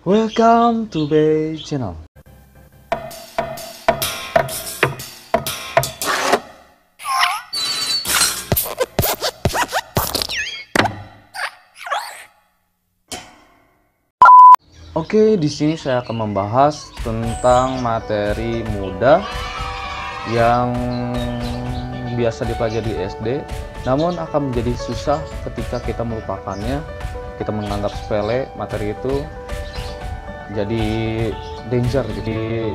Welcome to Bay Channel. Oke, di sini saya akan membahas tentang materi mudah yang biasa dipelajari di SD, namun akan menjadi susah ketika kita melupakannya. Kita menganggap sepele materi itu, jadi danger gitu ya,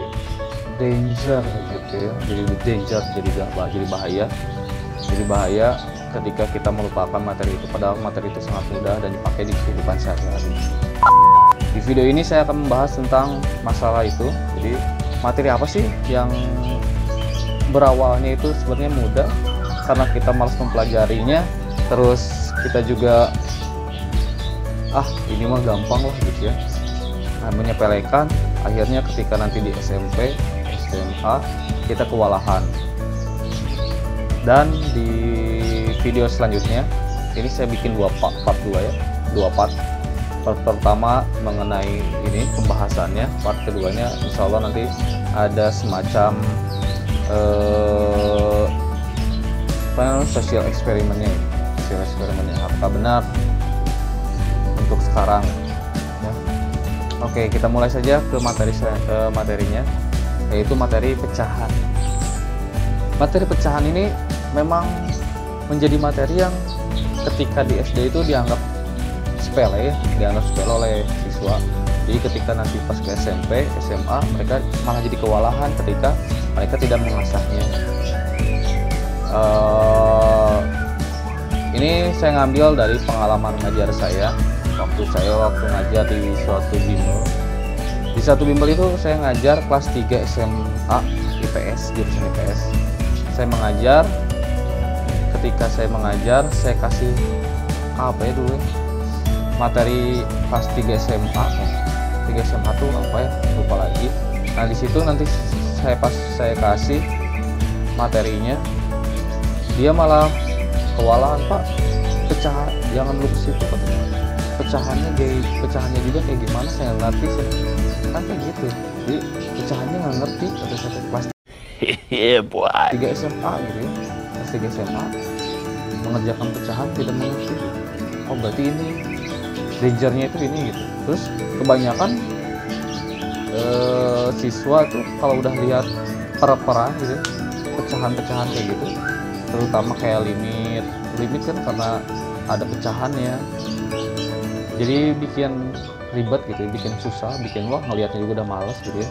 jadi bahaya ketika kita melupakan materi itu, padahal materi itu sangat mudah dan dipakai di kehidupan sehari-hari. Di video ini saya akan membahas tentang masalah itu. Jadi materi apa sih yang berawalnya itu sebenarnya mudah karena kita malas mempelajarinya, terus kita juga ini mah gampang lah gitu ya, menyepelekan. Akhirnya ketika nanti di SMP, SMA kita kewalahan. Dan di video selanjutnya ini saya bikin dua part pertama mengenai ini pembahasannya, part keduanya insya Allah nanti ada semacam sosial eksperimennya. Apakah benar untuk sekarang ya? Oke, kita mulai saja ke materinya, yaitu materi pecahan. Materi pecahan ini memang menjadi materi yang ketika di SD itu dianggap sepele oleh siswa. Jadi ketika nanti pas ke SMP, SMA, mereka malah jadi kewalahan ketika mereka tidak mengasahnya. Ini saya ngambil dari pengalaman ngajar saya. Waktu ngajar di suatu bimbel. Di satu bimbel itu saya ngajar kelas 3 SMA IPS, jurusan IPS. Saya mengajar. Ketika saya mengajar, saya kasih materi kelas 3 SMA. 3 SMA tuh apa ya? Lupa lagi. Nah, di situ nanti saya kasih materinya, dia malah kewalahan, Pak. Jangan lu ke situ, Pak. Pecahannya juga kayak gimana saya nggak ngerti, kan kayak gitu. Jadi pecahannya nggak ngerti atau sampai kelas 3 SMA gitu ya. Kelas 3 SMA mengerjakan pecahan tidak mengerti. Oh, berarti ini dangernya itu ini gitu. Terus kebanyakan siswa tuh kalau udah lihat per-peran gitu, pecahan-pecahan kayak gitu, terutama kayak limit kan karena ada pecahannya, jadi bikin ribet gitu, bikin susah, bikin ngelihatnya juga udah males gitu ya.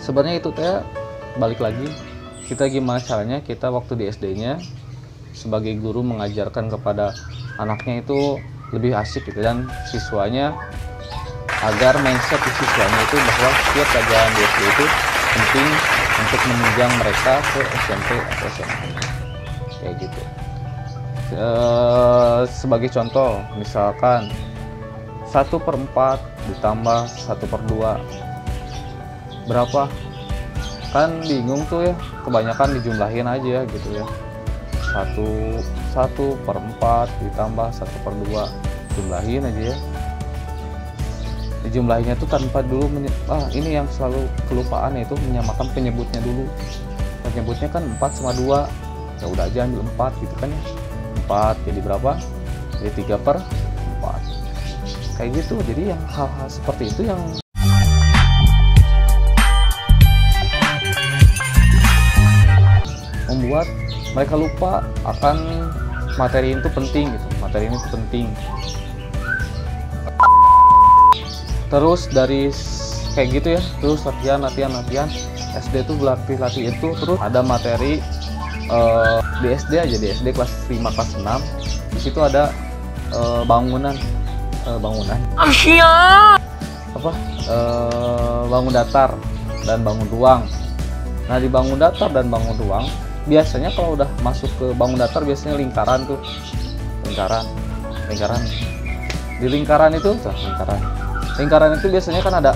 Sebenarnya itu balik lagi, kita gimana caranya kita waktu di SD-nya sebagai guru mengajarkan kepada anaknya itu lebih asik gitu, dan siswanya agar mindset di siswanya itu bahwa setiap pelajaran di SD itu penting untuk menunjang mereka ke SMP atau SMA kayak gitu. Sebagai contoh, misalkan 1/4 ditambah 1/2 berapa, kan bingung tuh ya, kebanyakan dijumlahin aja gitu ya. 1/4 ditambah 1/2 jumlahin aja ya. Dijumlahinnya tuh tanpa dulu ini yang selalu kelupaan, yaitu menyamakan penyebutnya dulu. Penyebutnya kan 4 sama 2, ya udah aja ambil 4 gitu kan ya. 4 jadi berapa? Jadi 3/4 kayak gitu. Jadi yang hal-hal seperti itu yang membuat mereka lupa akan materi itu penting gitu. Materi ini penting. Terus dari kayak gitu ya, terus latihan SD tuh latih itu. Terus ada materi di SD aja, di SD kelas 5 kelas 6 di situ ada bangun datar dan bangun ruang. Nah, di bangun datar dan bangun ruang biasanya kalau udah masuk ke bangun datar biasanya lingkaran di lingkaran itu biasanya kan ada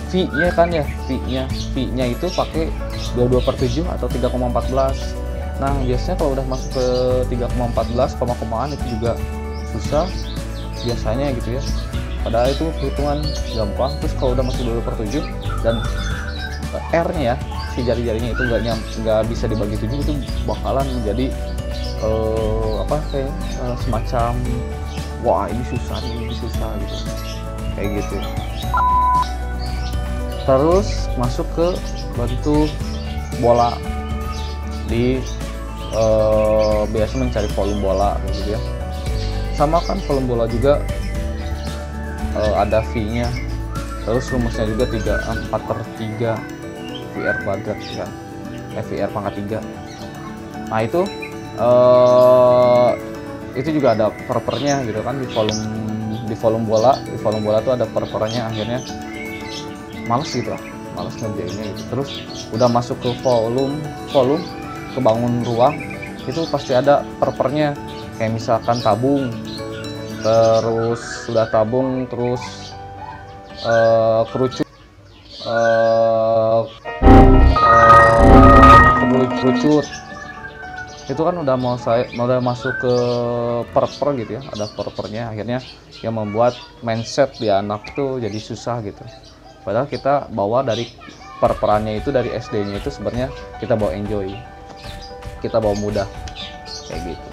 V-nya kan ya, V-nya itu pakai 22/7 atau 3,14. Nah, biasanya kalau udah masuk ke 3,14 koma-komaan itu juga susah biasanya gitu ya. padahal itu hitungan gampang. Terus kalau udah masuk 20/7 dan R-nya ya, si jari-jarinya itu nggak bisa dibagi 7, itu bakalan menjadi kayak semacam wah ini susah gitu, kayak gitu. Terus masuk ke bentuk bola, di biasa mencari volume bola gitu ya. Sama kan volume bola juga ada V-nya. Terus rumusnya juga 4/3 VR kuadrat kan, VR pangkat 3. Nah itu juga ada perpernya gitu kan, di volume bola tuh ada perpernya. Akhirnya males ngerjainnya gitu. Terus udah masuk ke volume kebangun ruang, itu pasti ada perpernya, kayak misalkan tabung, terus sudah tabung terus kerucut, itu kan udah masuk ke perper gitu ya, ada perpernya. Akhirnya yang membuat mindset di anak tuh jadi susah gitu, padahal kita bawa dari perperannya itu, dari SD-nya itu sebenarnya kita bawa enjoy, kita bawa mudah kayak gitu.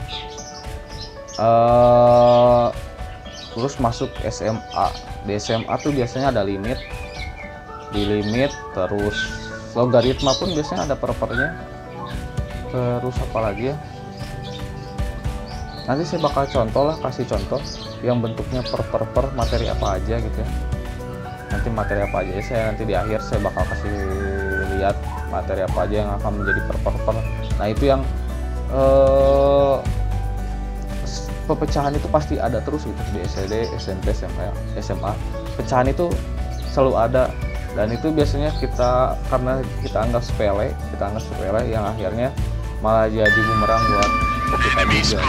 Terus masuk SMA. Di SMA tuh biasanya ada limit, terus logaritma pun biasanya ada perpernya. Terus apa lagi ya, nanti saya bakal kasih contoh yang bentuknya per materi apa aja gitu ya. Nanti materi apa aja saya nanti di akhir saya bakal kasih lihat materi apa aja yang akan menjadi per. Nah itu yang pepecahan itu pasti ada terus gitu di SD, SMP, SMA. Pecahan itu selalu ada, dan itu biasanya karena kita anggap sepele yang akhirnya malah jadi bumerang buat kita juga.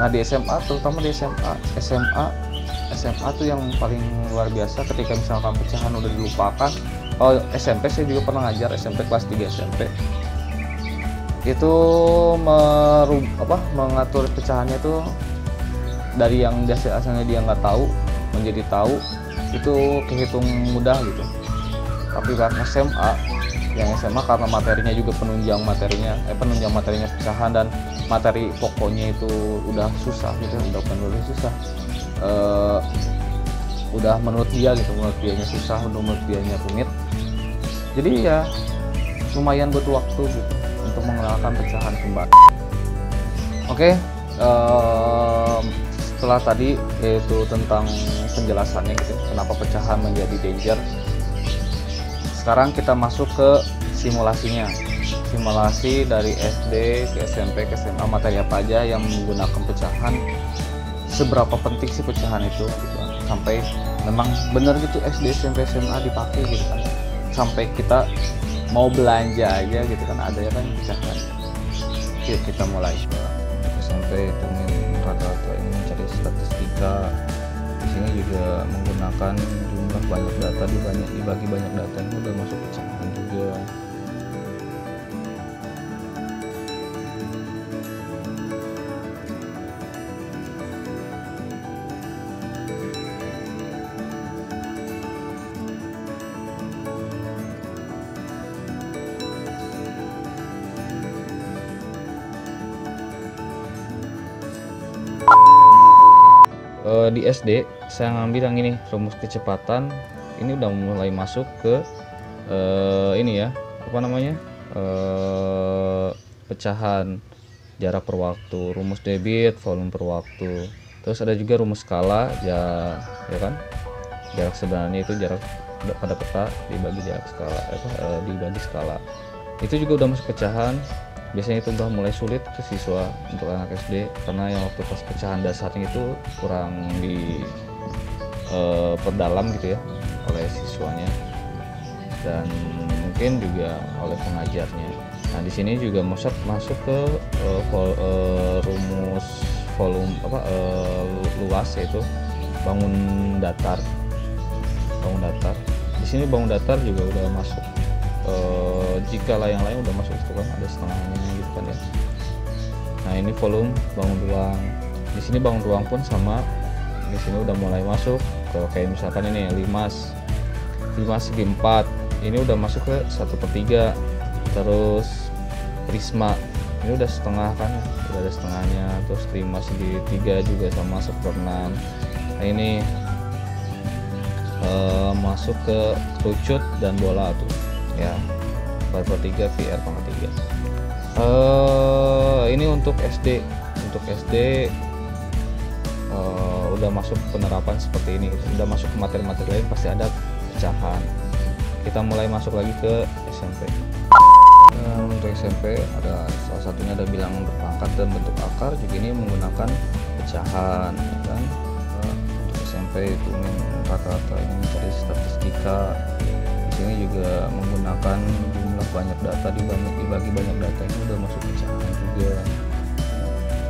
Nah di SMA, terutama di SMA tuh yang paling luar biasa ketika misalkan pecahan udah dilupakan. Kalau SMP saya juga pernah ngajar, SMP kelas 3 SMP. Itu mengatur pecahannya tuh dari yang asalnya dia nggak tahu menjadi tahu, itu kehitung mudah gitu. Tapi karena SMA karena materinya juga penunjang materinya pecahan, dan materi pokoknya itu udah susah gitu, udah menurut dianya susah, menurut dianya rumit. Jadi ya lumayan butuh waktu gitu untuk mengenalkan pecahan kembali. Oke, setelah tadi yaitu tentang penjelasannya gitu, kenapa pecahan menjadi danger. Sekarang kita masuk ke simulasinya. Simulasi dari SD ke SMP ke SMA, materi apa aja yang menggunakan pecahan, seberapa penting sih pecahan itu gitu. Sampai memang bener gitu SD, SMP, SMA dipakai gitu kan. Sampai kita mau belanja aja gitu kan ada ya kan pecahan. Yuk kita mulai. SMP hitungin rata-rata ini mencari statistika. Di sini juga menggunakan jumlah banyak data, dibagi banyak data, ini udah masuk pecahan juga. Di SD saya ngambil yang ini, rumus kecepatan. Ini udah mulai masuk ke ini ya, pecahan, jarak per waktu, rumus debit, volume per waktu. Terus ada juga rumus skala ya kan, jarak sebenarnya itu jarak pada peta dibagi jarak skala, dibagi skala. Itu juga udah masuk pecahan. Biasanya itu udah mulai sulit ke siswa untuk anak SD, karena yang waktu pas pecahan dasarnya itu kurang perdalam gitu ya oleh siswanya, dan mungkin juga oleh pengajarnya. Nah di sini juga masuk ke rumus volume luas, yaitu bangun datar. Di sini bangun datar juga udah masuk. Jika yang lain udah masuk itu kan ada setengahnya gitu kan ya. Nah ini volume bangun ruang. Di sini bangun ruang pun sama di sini udah mulai masuk ke kayak misalkan ini 5 segi 4, ini udah masuk ke 1/3. Terus prisma ini udah setengah kan, udah ada setengahnya. Terus 5 segi 3 juga sama 1/6. Nah ini masuk ke kerucut dan bola tuh ya, 4/3 VR pangkat 3. Ini untuk SD udah masuk penerapan seperti ini, udah masuk ke materi-materi lain pasti ada pecahan. Kita mulai masuk lagi ke SMP. Untuk SMP ada salah satunya ada bilangan berpangkat dan bentuk akar, juga ini menggunakan pecahan ya kan. Untuk SMP itu rata-rata ini mencari statistika. Di sini juga menggunakan jumlah banyak data, dibagi banyak data, ini udah masuk pecahan juga.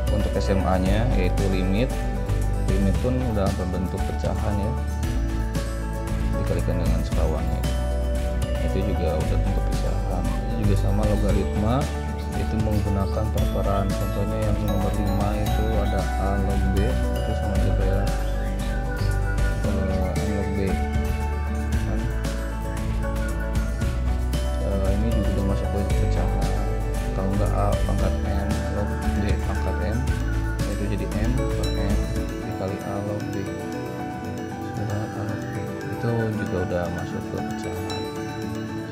Untuk SMA-nya yaitu limit pun udah berbentuk pecahan ya, dikalikan dengan sekawannya, itu juga udah bentuk pecahan. Ini juga sama logaritma, itu menggunakan perparahan. Contohnya yang nomor 5 itu ada A log B, itu sama juga ya A log B kan. Ini juga udah masuk ke pecahan. Kalau enggak A pangkat M log D pangkat M, itu jadi M per M dikali A log B, itu juga udah masuk ke pecahan.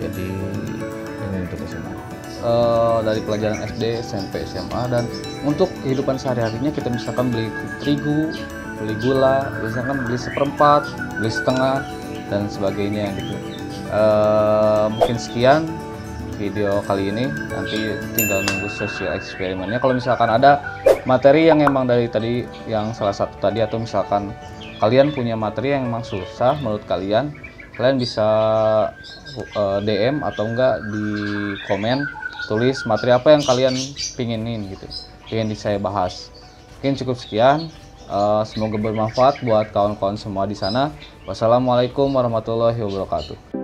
Jadi ini untuk SMA. Dari pelajaran SD, SMP, SMA, dan untuk kehidupan sehari-harinya kita misalkan beli terigu, beli gula, misalkan beli 1/4, beli setengah dan sebagainya gitu. Mungkin sekian video kali ini, nanti tinggal nunggu sosial eksperimennya. Kalau misalkan ada materi yang emang dari tadi yang salah satu tadi, atau misalkan kalian punya materi yang emang susah menurut kalian bisa DM atau enggak di komen, tulis materi apa yang kalian pinginin gitu, pengen saya bahas. Mungkin cukup sekian. Semoga bermanfaat buat kawan-kawan semua di sana. Wassalamualaikum warahmatullahi wabarakatuh.